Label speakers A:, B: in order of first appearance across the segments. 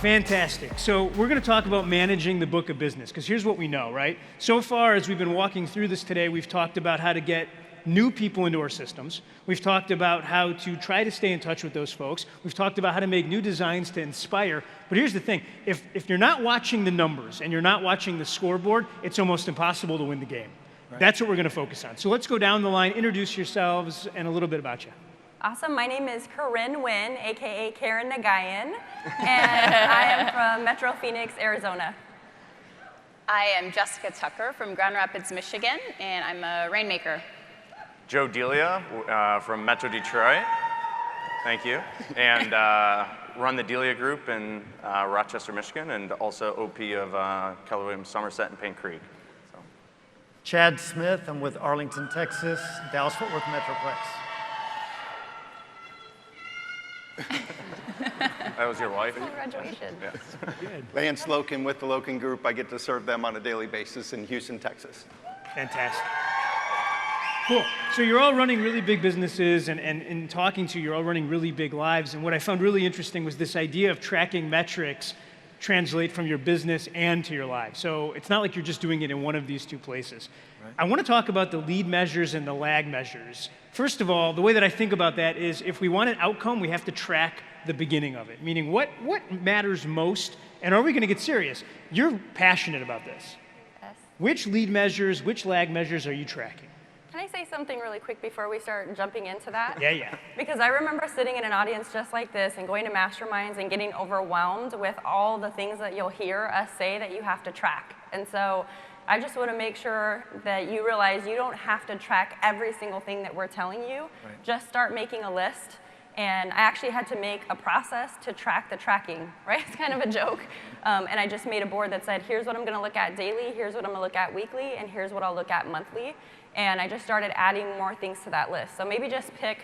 A: Fantastic. So we're going to talk about managing the book of business, because here's what we know, right? So far, as we've been walking through this today, we've talked about how to get new people into our systems. We've talked about how to try to stay in touch with those folks. We've talked about how to make new designs to inspire. But here's the thing. If you're not watching the numbers and you're not watching the scoreboard, it's almost impossible to win the game. Right. That's what we're going to focus on. So let's go down the line, introduce yourselves, and a little bit about you.
B: Awesome. My name is Corinne Nguyen, a.k.a. Karen Nagayan, and I am from Metro Phoenix, Arizona.
C: I am Jessica Tucker from Grand Rapids, Michigan, and I'm a rainmaker.
D: Joe Delia from Metro Detroit. Thank you. And run the Delia Group in Rochester, Michigan, and also OP of Keller Williams, Somerset, and Paint Creek. So.
E: Chad Smith. I'm with Arlington, Texas, Dallas-Fort Worth Metroplex.
D: That was your wife?
B: Congratulations.
D: Yeah.
F: Lance Loken with the Loken Group. I get to serve them on a daily basis in Houston, Texas.
A: Fantastic. Cool. So you're all running really big businesses, and in talking to you, you're all running really big lives. And what I found really interesting was this idea of tracking metrics translate from your business and to your lives. So it's not like you're just doing it in one of these two places. Right. I want to talk about the lead measures and the lag measures. First of all, the way that I think about that is if we want an outcome, we have to track the beginning of it, meaning what matters most, and are we going to get serious? You're passionate about this.
B: Yes.
A: Which lead measures, which lag measures are you tracking?
B: Can I say something really quick before we start jumping into that?
A: Yeah.
B: Because I remember sitting in an audience just like this and going to masterminds and getting overwhelmed with all the things that you'll hear us say that you have to track. And so I just want to make sure that you realize you don't have to track every single thing that we're telling you. Right. Just start making a list. And I actually had to make a process to track the tracking, right? It's kind of a joke. And I just made a board that said, here's what I'm going to look at daily, here's what I'm going to look at weekly, and here's what I'll look at monthly. And I just started adding more things to that list. So maybe just pick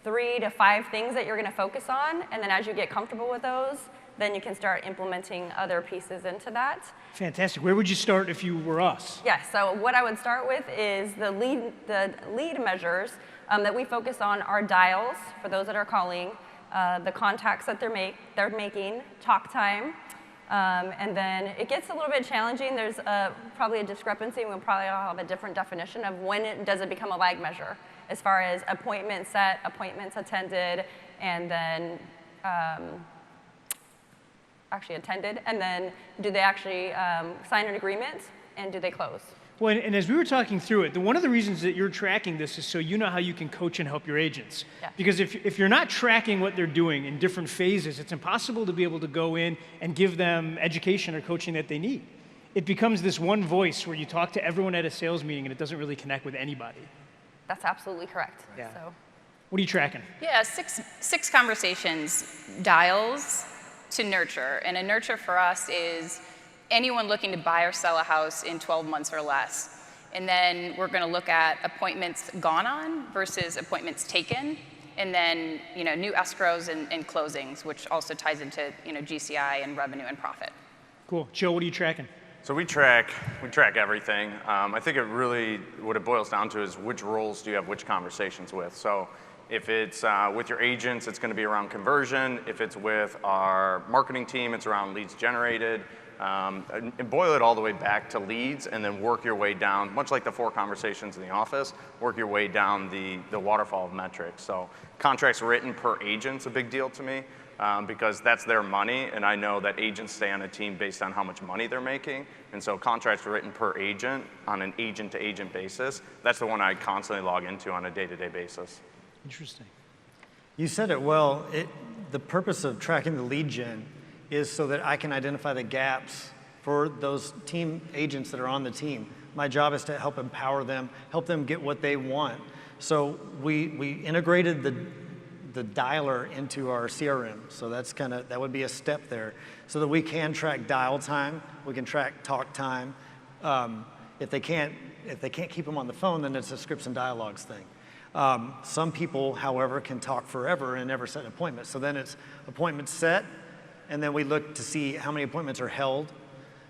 B: 3 to 5 things that you're going to focus on, and then as you get comfortable with those, then you can start implementing other pieces into that.
A: Fantastic. Where would you start if you were us?
B: Yeah, so what I would start with is the lead measures that we focus on are dials, for those that are calling, the contacts that they're making, talk time, and then it gets a little bit challenging. There's probably a discrepancy, and we'll probably all have a different definition of when does it become a lag measure, as far as appointments set, appointments attended, and then actually attended, and then do they actually sign an agreement, and do they close?
A: Well, and as we were talking through it, one of the reasons that you're tracking this is so you know how you can coach and help your agents.
B: Yeah.
A: Because if you're not tracking what they're doing in different phases, it's impossible to be able to go in and give them education or coaching that they need. It becomes this one voice where you talk to everyone at a sales meeting and it doesn't really connect with anybody.
B: That's absolutely correct.
A: Yeah.
B: So.
A: What are you tracking?
C: Yeah, six conversations, dials to nurture. And a nurture for us is anyone looking to buy or sell a house in 12 months or less. And then we're going to look at appointments gone on versus appointments taken. And then, new escrows and closings, which also ties into, GCI and revenue and profit.
A: Cool. Joe, what are you tracking?
D: So we track everything. I think what it boils down to is which roles do you have which conversations with. So if it's with your agents, it's going to be around conversion. If it's with our marketing team, it's around leads generated. And boil it all the way back to leads, and then work your way down, much like the 4 conversations in the office, work your way down the waterfall of metrics. So contracts written per agent's a big deal to me, because that's their money, and I know that agents stay on a team based on how much money they're making. And so contracts written per agent on an agent-to-agent basis, that's the one I constantly log into on a day-to-day basis.
A: Interesting.
E: You said it well. The purpose of tracking the lead gen is so that I can identify the gaps for those team agents that are on the team. My job is to help empower them, help them get what they want. So we integrated the dialer into our CRM. So that would be a step there, so that we can track dial time, we can track talk time. If they can't keep them on the phone, then it's a scripts and dialogues thing. Some people, however, can talk forever and never set an appointment. So then it's appointments set, and then we look to see how many appointments are held,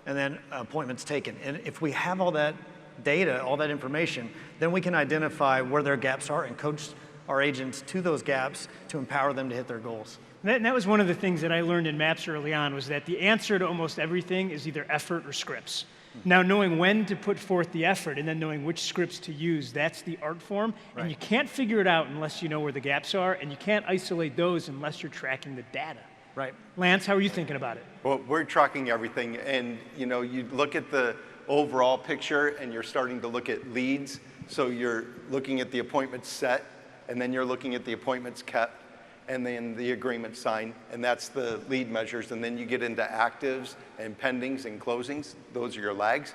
E: and then appointments taken. And if we have all that data, all that information, then we can identify where their gaps are and coach our agents to those gaps to empower them to hit their goals.
A: That was one of the things that I learned in MAPS early on, was that the answer to almost everything is either effort or scripts. Now, knowing when to put forth the effort and then knowing which scripts to use, that's the art form.
E: Right.
A: And you can't figure it out unless you know where the gaps are, and you can't isolate those unless you're tracking the data.
E: Right.
A: Lance, how are you thinking about it?
F: Well, we're tracking everything, and you look at the overall picture, and you're starting to look at leads. So you're looking at the appointments set, and then you're looking at the appointments kept, and then the agreement signed, and that's the lead measures. And then you get into actives and pendings and closings. Those are your lags.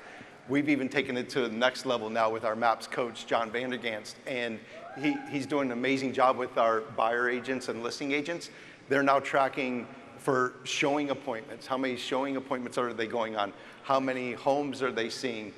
F: We've even taken it to the next level now with our MAPS coach, John Vanderganst, and he's doing an amazing job with our buyer agents and listing agents. They're now tracking for showing appointments. How many showing appointments are they going on? How many homes are they seeing?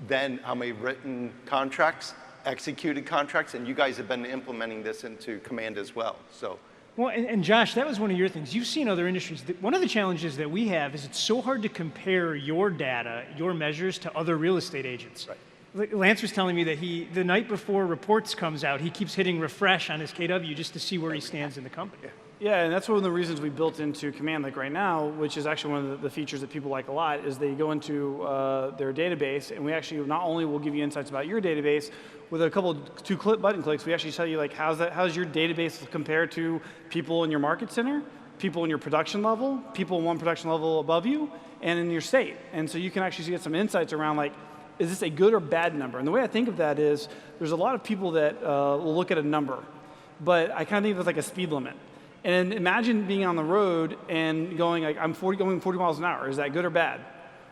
F: Then how many written contracts, executed contracts, and you guys have been implementing this into Command as well. So.
A: Well, and Josh, that was one of your things. You've seen other industries. One of the challenges that we have is it's so hard to compare your data, your measures, to other real estate agents.
F: Right.
A: Lance was telling me that the night before reports comes out, he keeps hitting refresh on his KW just to see where he stands in the company.
F: Yeah.
G: Yeah, and that's one of the reasons we built into Command like right now, which is actually one of the features that people like a lot, is they go into their database, and we actually not only will give you insights about your database, with a couple button clicks, we actually tell you like how's your database compared to people in your market center, people in your production level, people in one production level above you, and in your state. And so you can actually get some insights around like, is this a good or bad number? And the way I think of that is, there's a lot of people that will look at a number, but I kind of think of it as like a speed limit. And imagine being on the road and going like, I'm going 40 miles an hour. Is that good or bad?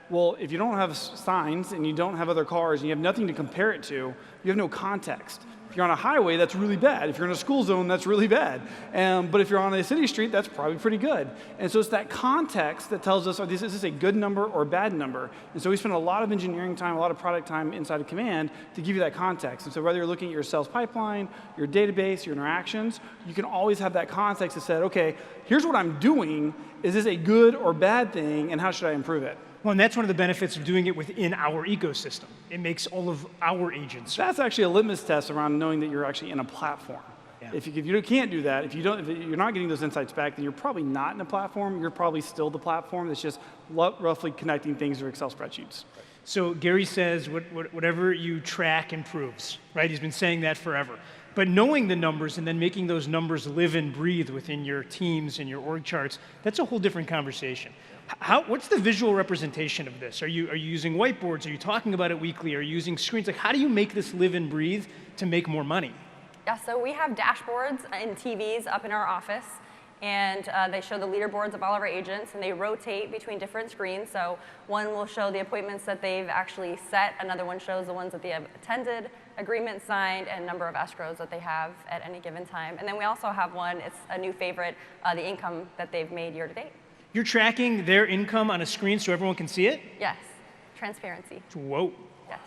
G: Well, if you don't have signs and you don't have other cars and you have nothing to compare it to, you have no context. If you're on a highway, that's really bad. If you're in a school zone, that's really bad. But if you're on a city street, that's probably pretty good. And so it's that context that tells us, is this a good number or a bad number? And so we spend a lot of engineering time, a lot of product time inside of Command to give you that context. And so whether you're looking at your sales pipeline, your database, your interactions, you can always have that context that said, okay, here's what I'm doing. Is this a good or bad thing, and how should I improve it?
A: Well, and that's one of the benefits of doing it within our ecosystem. It makes all of our agents.
G: That's actually a litmus test around knowing that you're actually in a platform.
A: Yeah.
G: If you can't do that, if you're not getting those insights back, then you're probably not in a platform. You're probably still the platform that's just roughly connecting things through Excel spreadsheets.
A: So Gary says whatever you track improves, right? He's been saying that forever. But knowing the numbers and then making those numbers live and breathe within your teams and your org charts, that's a whole different conversation. What's the visual representation of this? Are you using whiteboards? Are you talking about it weekly? Are you using screens? Like, how do you make this live and breathe to make more money?
B: Yeah, so we have dashboards and TVs up in our office, and they show the leaderboards of all of our agents, and they rotate between different screens. So one will show the appointments that they've actually set, another one shows the ones that they have attended, agreement signed, and number of escrows that they have at any given time. And then we also have one, it's a new favorite, the income that they've made year to date.
A: You're tracking their income on a screen so everyone can see it?
B: Yes, transparency.
A: Whoa.
B: Yes.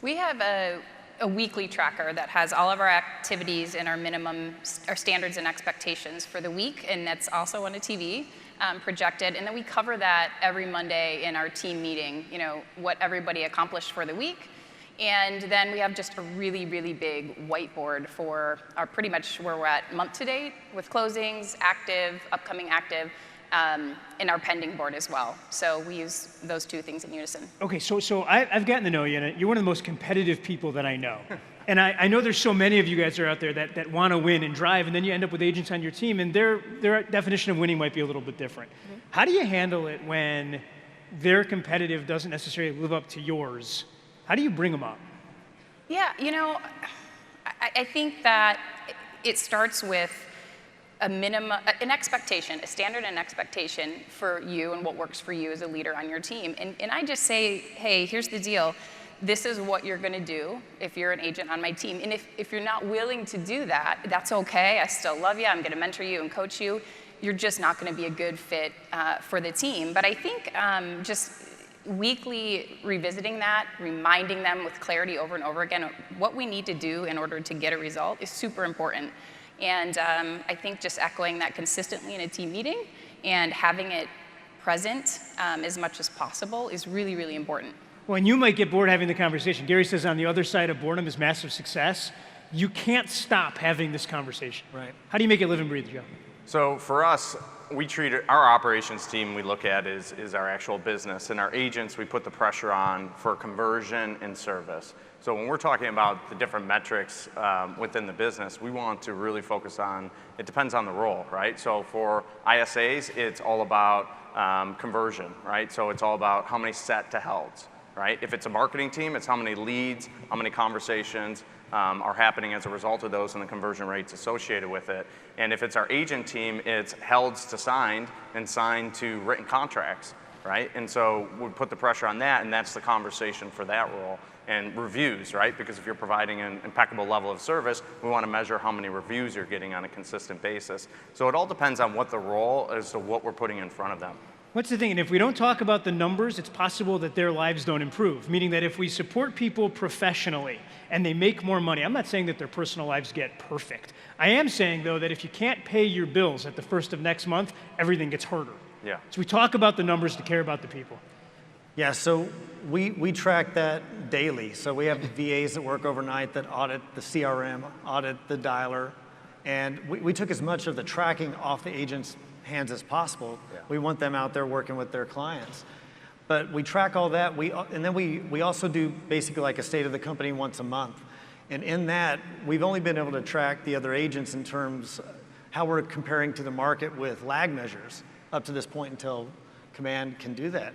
C: We have a weekly tracker that has all of our activities and our standards and expectations for the week, and that's also on a TV projected. And then we cover that every Monday in our team meeting, what everybody accomplished for the week. And then we have just a really, really big whiteboard for our pretty much where we're at month to date with closings, active, upcoming active, and our pending board as well. So we use those two things in unison.
A: Okay, so I've gotten to know you, and you're one of the most competitive people that I know. And I know there's so many of you guys are out there that want to win and drive, and then you end up with agents on your team, and their definition of winning might be a little bit different. Mm-hmm. How do you handle it when their competitive doesn't necessarily live up to yours? How do you bring them up?
C: Yeah, I think that it starts with a minimum, an expectation, a standard and expectation for you and what works for you as a leader on your team. And I just say, hey, here's the deal. This is what you're going to do if you're an agent on my team. And if you're not willing to do that, that's okay. I still love you. I'm going to mentor you and coach you. You're just not going to be a good fit for the team. But I think just weekly revisiting that, reminding them with clarity over and over again what we need to do in order to get a result is super important. And I think just echoing that consistently in a team meeting and having it present as much as possible is really, really important.
A: Well, and you might get bored having the conversation. Gary says on the other side of boredom is massive success. you can't stop having this conversation.
E: Right.
A: How do you make it live and breathe, Joe?
D: So for us, we treat our operations team we look at is our actual business, and our agents we put the pressure on for conversion and service. So when we're talking about the different metrics within the business, we want to really focus on, it depends on the role, right? So for ISAs, it's all about conversion, right? So it's all about how many set to helds, right? If it's a marketing team, it's how many leads, how many conversations are happening as a result of those and the conversion rates associated with it. And if it's our agent team, it's helds to signed and signed to written contracts, right? And so we put the pressure on that, and that's the conversation for that role. And reviews, right? Because if you're providing an impeccable level of service, we want to measure how many reviews you're getting on a consistent basis. So it all depends on what the role is to what we're putting in front of them.
A: What's the thing? And if we don't talk about the numbers, it's possible that their lives don't improve. Meaning that if we support people professionally and they make more money, I'm not saying that their personal lives get perfect. I am saying, though, that if you can't pay your bills at the first of next month, everything gets harder.
D: Yeah.
A: So we talk about the numbers to care about the people.
E: Yeah, so we track that daily. So we have VAs that work overnight that audit the CRM, audit the dialer, and we took as much of the tracking off the agent's hands as possible.
D: Yeah.
E: We want them out there working with their clients. But we track all that, and then we also do basically like a state of the company once a month. And in that, we've only been able to track the other agents in terms of how we're comparing to the market with lag measures up to this point until Command can do that.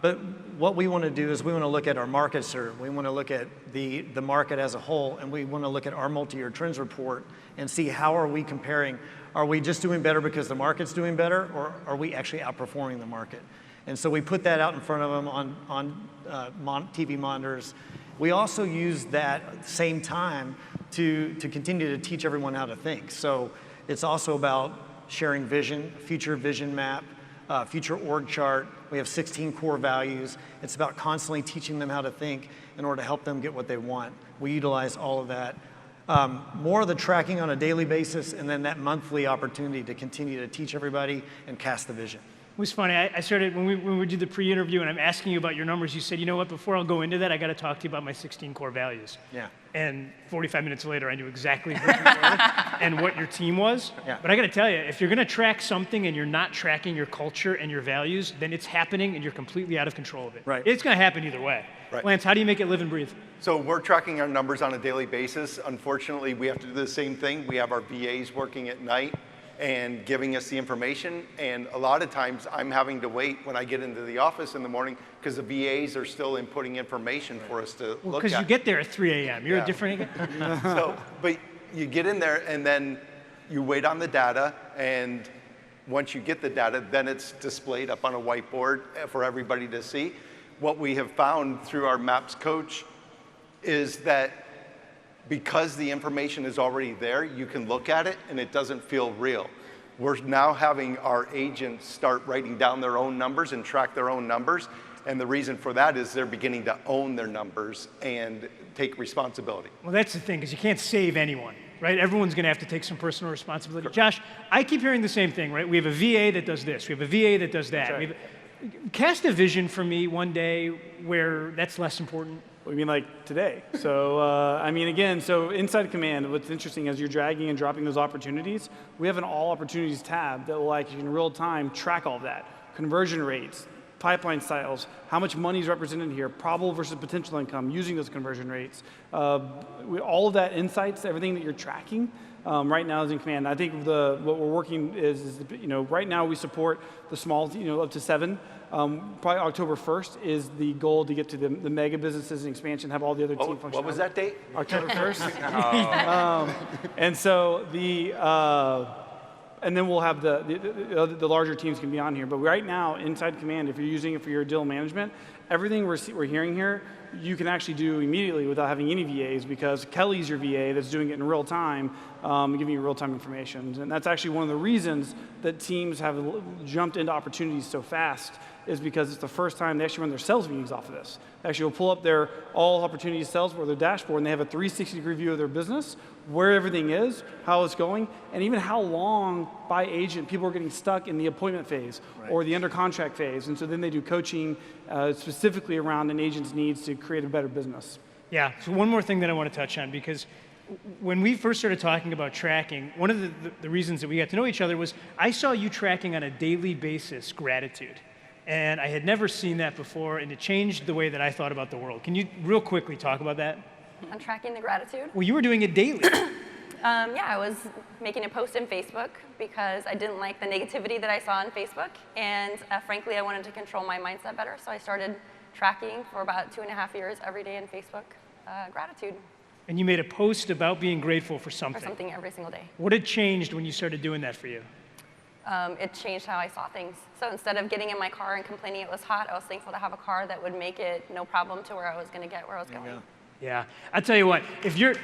E: But what we want to do is we want to look at our market serve. We want to look at the market as a whole, and we want to look at our multi-year trends report and see how are we comparing. Are we just doing better because the market's doing better, or are we actually outperforming the market? And so we put that out in front of them on TV monitors. We also use that at the same time to continue to teach everyone how to think. So it's also about sharing vision, future vision map, future org chart. We have 16 core values. It's about constantly teaching them how to think in order to help them get what they want. We utilize all of that. More of the tracking on a daily basis, and then that monthly opportunity to continue to teach everybody and cast the vision.
A: It was funny. I started, when we did the pre-interview and I'm asking you about your numbers, you said, you know what, before I'll go into that, I got to talk to you about my 16 core values.
E: Yeah.
A: And 45 minutes later, I knew exactly who you were and what your team was.
E: Yeah.
A: But I got to tell you, if you're going to track something and you're not tracking your culture and your values, then it's happening and you're completely out of control of it.
E: Right.
A: It's going to happen either way.
F: Right.
A: Lance, how do you make it live and breathe?
F: So we're tracking our numbers on a daily basis. Unfortunately, we have to do the same thing. We have our VAs working at night and giving us the information. And a lot of times I'm having to wait when I get into the office in the morning because the VAs are still inputting information for us to look at.
A: Because you get there at 3 a.m. You're
F: Yeah.
A: a different again.
F: So, but you get in there and then you wait on the data, and once you get the data, then it's displayed up on a whiteboard for everybody to see. What we have found through our MAPS coach is that because the information is already there, you can look at it and it doesn't feel real. We're now having our agents start writing down their own numbers and track their own numbers. And the reason for that is they're beginning to own their numbers and take responsibility.
A: Well, that's the thing, because you can't save anyone, right? Everyone's going to have to take some personal responsibility. Josh, I keep hearing the same thing, right? We have a VA that does this. We have a VA that does that.
G: That's right.
A: Cast a vision for me one day where that's less important.
G: I mean, like today. So, I mean, again, so inside Command, what's interesting as you're dragging and dropping those opportunities, we have an all opportunities tab that will, like, in real time, track all of that. Conversion rates, pipeline styles, how much money is represented here, probable versus potential income, using those conversion rates. All of that insights, everything that you're tracking, right now is in Command. I think what we're working is right now we support the small, up to 7. Probably October 1st is the goal to get to the mega businesses and expansion, have all the other team functionality.
F: What was that date?
G: October 1st. And so and then we'll have the larger teams can be on here. But right now, inside Command, if you're using it for your deal management, everything we're hearing here, you can actually do immediately without having any VAs, because Kelly's your VA that's doing it in real time, giving you real-time information. And that's actually one of the reasons that teams have jumped into opportunities so fast, is because it's the first time they actually run their sales meetings off of this. They actually will pull up their all opportunities sales for their dashboard, and they have a 360-degree view of their business, where everything is, how it's going, and even how long by agent people are getting stuck in the appointment phase or the under contract phase. And so then they do coaching specifically around an agent's needs to create a better business.
A: Yeah, so one more thing that I want to touch on, because when we first started talking about tracking, one of the reasons that we got to know each other was I saw you tracking on a daily basis gratitude. And I had never seen that before, and it changed the way that I thought about the world. Can you real quickly talk about that?
B: On tracking the gratitude?
A: Well, you were doing it daily.
B: Yeah, I was making a post in Facebook because I didn't like the negativity that I saw on Facebook, and frankly, I wanted to control my mindset better, so I started tracking for about 2.5 years every day in Facebook gratitude.
A: And you made a post about being grateful for something.
B: For something every single day.
A: What had changed when you started doing that for you?
B: It changed how I saw things. So instead of getting in my car and complaining it was hot, I was thankful to have a car that would make it no problem to where I was going to get where I was going.
A: Yeah, I'll tell you what, if you're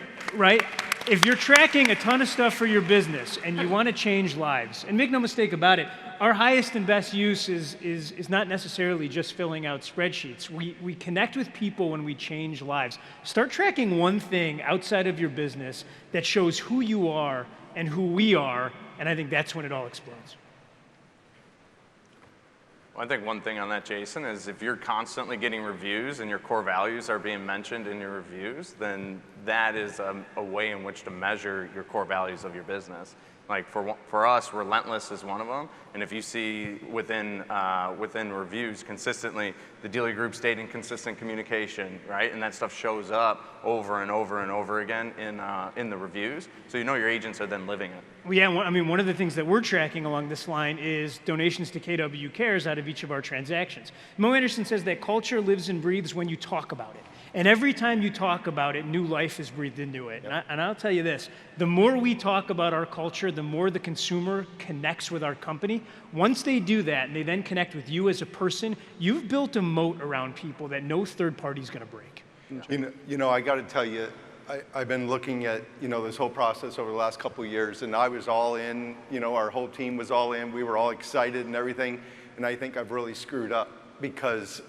A: tracking a ton of stuff for your business and you want to change lives, and make no mistake about it, our highest and best use is not necessarily just filling out spreadsheets. We connect with people when we change lives. Start tracking one thing outside of your business that shows who you are and who we are, and I think that's when it all explodes.
D: Well, I think one thing on that, Jason, is if you're constantly getting reviews and your core values are being mentioned in your reviews, then that is a way in which to measure your core values of your business. Like for us, relentless is one of them. And if you see within reviews consistently, the dealer group stating consistent communication, right? And that stuff shows up over and over and over again in the reviews. So you know your agents are then living it.
A: Well, yeah, I mean, one of the things that we're tracking along this line is donations to KW Cares out of each of our transactions. Mo Anderson says that culture lives and breathes when you talk about it. And every time you talk about it, new life is breathed into it. Yep. And I'll tell you this, the more we talk about our culture, the more the consumer connects with our company. Once they do that, and they then connect with you as a person, you've built a moat around people that no third party is going to break.
F: You know, I got to tell you, I've been looking at, this whole process over the last couple of years, and I was all in, our whole team was all in, we were all excited and everything, and I think I've really screwed up because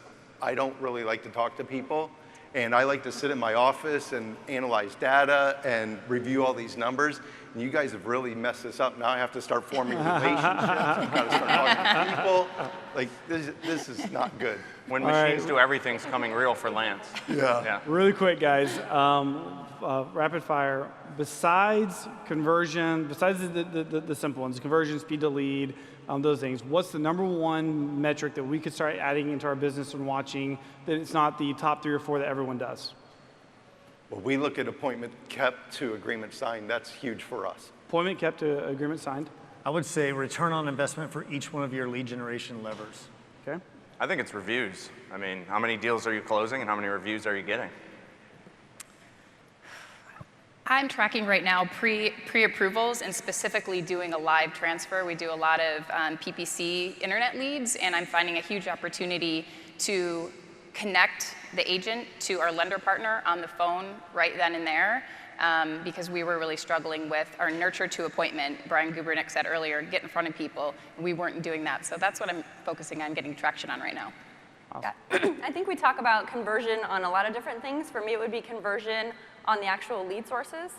F: I don't really like to talk to people. And I like to sit in my office and analyze data and review all these numbers. And you guys have really messed this up. Now I have to start forming relationships. I've got to start talking to people. Like, this is not good.
D: When machines do everything's coming real for Lance.
F: Yeah.
G: Really quick, guys. Rapid fire. Besides conversion, besides the simple ones, conversion, speed to lead, those things, what's the #1 metric that we could start adding into our business and watching that it's not the top 3 or 4 that everyone does?
F: Well, we look at appointment kept to agreement signed. That's huge for us.
G: Appointment kept to agreement signed.
E: I would say return on investment for each one of your lead generation levers.
G: Okay.
D: I think it's reviews. I mean, how many deals are you closing and how many reviews are you getting?
C: I'm tracking right now pre-approvals and specifically doing a live transfer. We do a lot of PPC internet leads, and I'm finding a huge opportunity to connect the agent to our lender partner on the phone right then and there, because we were really struggling with our nurture to appointment. Brian Gubernick said earlier, get in front of people. We weren't doing that, so that's what I'm focusing on getting traction on right now.
B: Yeah. I think we talk about conversion on a lot of different things. For me, it would be conversion on the actual lead sources.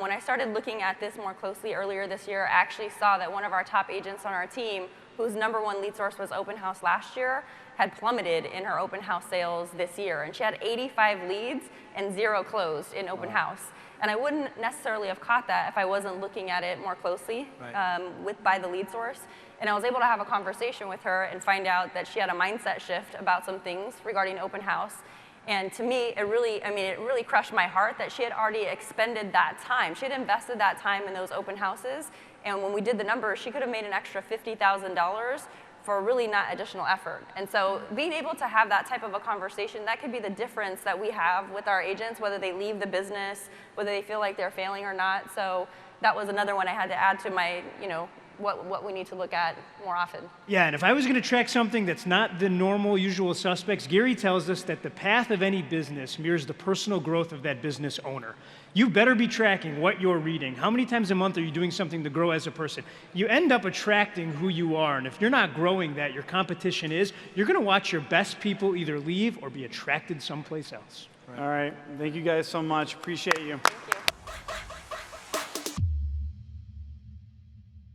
B: When I started looking at this more closely earlier this year, I actually saw that one of our top agents on our team, whose #1 lead source was open house last year, had plummeted in her open house sales this year. And she had 85 leads and 0 closed in open house. And I wouldn't necessarily have caught that if I wasn't looking at it more closely by the lead source. And I was able to have a conversation with her and find out that she had a mindset shift about some things regarding open house. And to me, it really crushed my heart that she had already expended that time. She had invested that time in those open houses. And when we did the numbers, she could have made an extra $50,000 for really not additional effort. And so being able to have that type of a conversation, that could be the difference that we have with our agents, whether they leave the business, whether they feel like they're failing or not. So that was another one I had to add to my, what we need to look at more often.
A: Yeah, and if I was going to track something that's not the normal usual suspects, Gary tells us that the path of any business mirrors the personal growth of that business owner. You better be tracking what you're reading. How many times a month are you doing something to grow as a person? You end up attracting who you are, and if you're not growing that, your competition is, you're going to watch your best people either leave or be attracted someplace else.
G: All right. Thank you guys so much. Appreciate you.
B: Thank you.